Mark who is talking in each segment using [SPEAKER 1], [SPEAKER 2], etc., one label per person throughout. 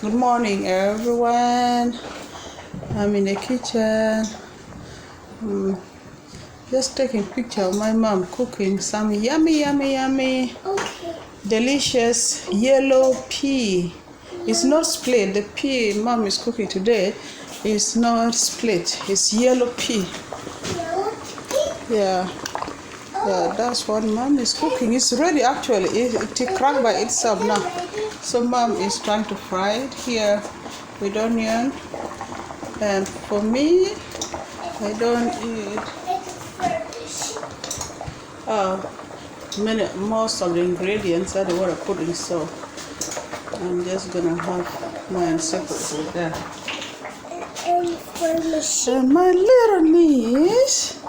[SPEAKER 1] Good morning, everyone. I'm in the kitchen. Just taking picture of my mom cooking some yummy, delicious yellow pea. It's not split. The pea mom is cooking today is not split. It's yellow pea. Yeah, that's what mom is cooking. It's ready actually. It cracked by itself now. So mom is trying to fry it here with onion. And for me, I don't eat most of the ingredients that I want to put in, so I'm just gonna have mine separate with that. And my little niece,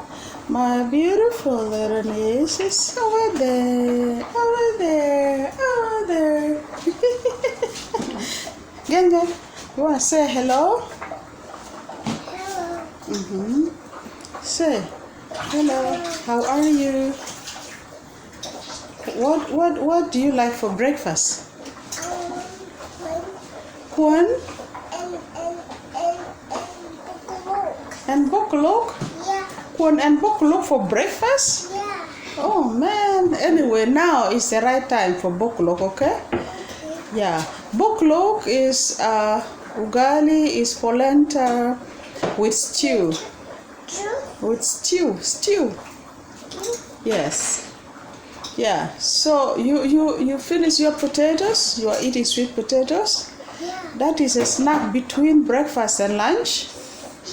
[SPEAKER 1] my beautiful little niece, is over there. Gang, you wanna say hello? Hello. Say hello. How are you? What do you like for breakfast? Corn and bokolok.
[SPEAKER 2] Yeah.
[SPEAKER 1] Corn and bokolok for breakfast?
[SPEAKER 2] Yeah.
[SPEAKER 1] Oh man. Anyway, now is the right time for bokolok, okay? Yeah. Bokolok is ugali is polenta with stew. With stew. Yes. Yeah. So you finish your potatoes. You are eating sweet potatoes.
[SPEAKER 2] Yeah.
[SPEAKER 1] That is a snack between breakfast and lunch.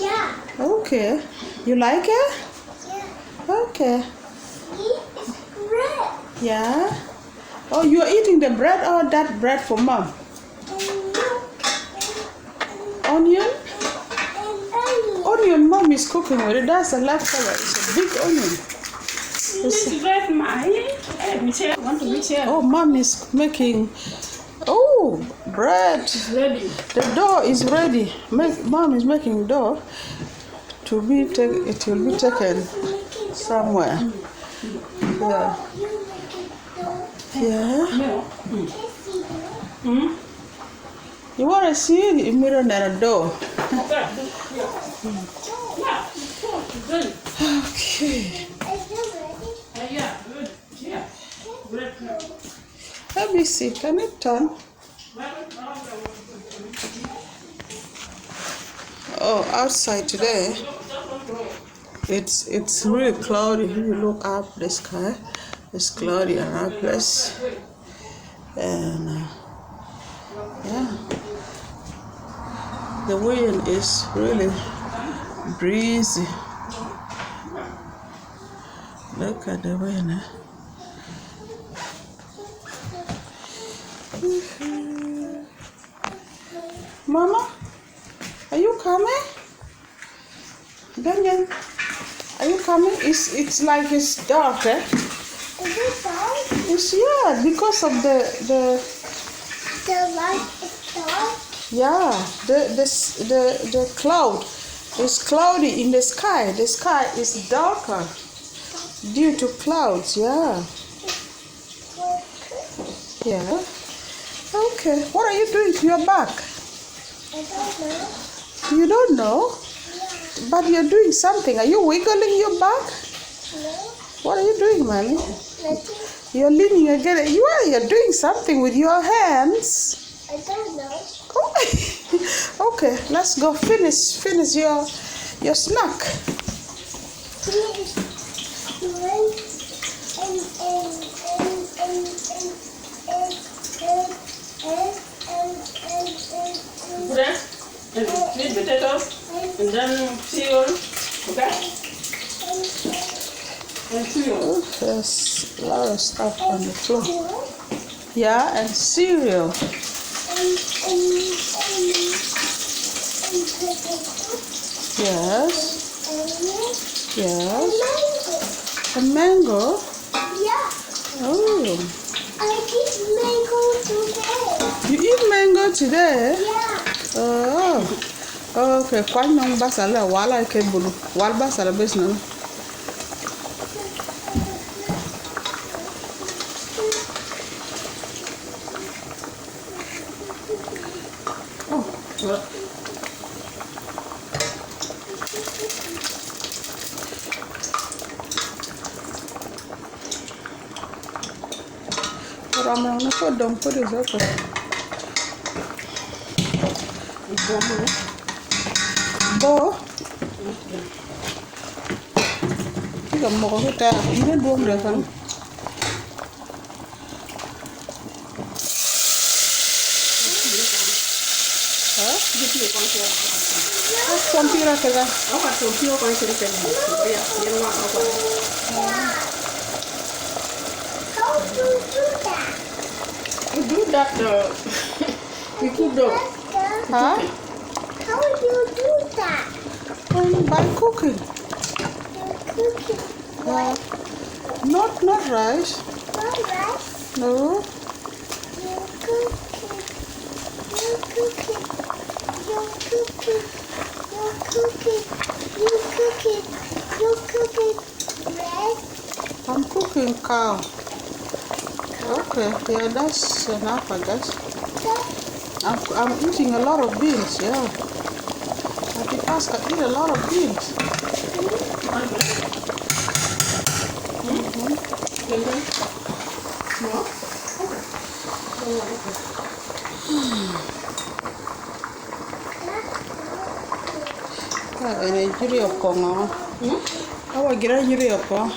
[SPEAKER 2] Yeah.
[SPEAKER 1] Okay. You like it?
[SPEAKER 2] Yeah.
[SPEAKER 1] Okay.
[SPEAKER 2] Eat bread.
[SPEAKER 1] Yeah. Oh, you are eating the bread or that bread for mom?
[SPEAKER 2] And milk.
[SPEAKER 1] Onion?
[SPEAKER 2] And onion.
[SPEAKER 1] Onion mom is cooking with it. That's a leftover. It's a big onion.
[SPEAKER 3] This bread, Michelle, want to Michelle?
[SPEAKER 1] Oh, mom is making. Oh, bread.
[SPEAKER 3] Ready.
[SPEAKER 1] The dough is ready. Mom is making dough to be taken. It will be taken somewhere. Yeah. Yeah.
[SPEAKER 3] No.
[SPEAKER 1] You want to see the mirror and a dough?
[SPEAKER 3] Good.
[SPEAKER 1] Okay.
[SPEAKER 3] Yeah, good. Yeah. Bread.
[SPEAKER 1] Let me see. Can it turn? Oh, outside today, it's really cloudy. If you look up the sky, it's cloudy around place, and yeah, the wind is really breezy. Look at the wind. Mama, are you coming? Daniel, are you coming? It's like it's dark, eh?
[SPEAKER 2] Is it dark?
[SPEAKER 1] It's because of the
[SPEAKER 2] The light is dark.
[SPEAKER 1] the cloud is cloudy in the sky. The sky is darker due to clouds. Yeah. Okay. What are you doing to your back?
[SPEAKER 2] I don't know.
[SPEAKER 1] You don't know, but you're doing something. Are you wiggling your back?
[SPEAKER 2] No.
[SPEAKER 1] What are you doing, mommy?
[SPEAKER 2] Nothing.
[SPEAKER 1] You're leaning again. You're doing something with your hands.
[SPEAKER 2] I don't know.
[SPEAKER 1] Oh. Okay, let's go finish your snack.
[SPEAKER 3] Bread and sweet potatoes and then cereal. Okay? And cereal.
[SPEAKER 1] Oh, there's a lot of stuff on the floor. Yeah, and cereal. Yes. A mango.
[SPEAKER 2] Yeah.
[SPEAKER 1] Oh,
[SPEAKER 2] I eat mango today.
[SPEAKER 1] you eat mango today?
[SPEAKER 2] Yeah.
[SPEAKER 1] Oh, okay. Quite long basala. Wala ke bulu. Wal basala besna. Ramen nó có đồng có được rất rồi. Bố. Cái cầm một cái ta nó buông được không? Hả? Con pira cái ra.
[SPEAKER 2] How do you do that?
[SPEAKER 3] You do that, you cook the
[SPEAKER 1] Hả?
[SPEAKER 2] How do you do that?
[SPEAKER 1] By cooking.
[SPEAKER 2] You cook it.
[SPEAKER 1] Not rice.
[SPEAKER 2] Not rice.
[SPEAKER 1] No.
[SPEAKER 2] You cook it. You cook it. You cook it. You cook it. You cook it. You cook it. Red.
[SPEAKER 1] I'm cooking cow. Okay, yeah, that's enough, I guess. I'm eating a lot of beans, yeah. Because I eat a lot of beans. Ini juri apa ngah? Awak kira juri apa?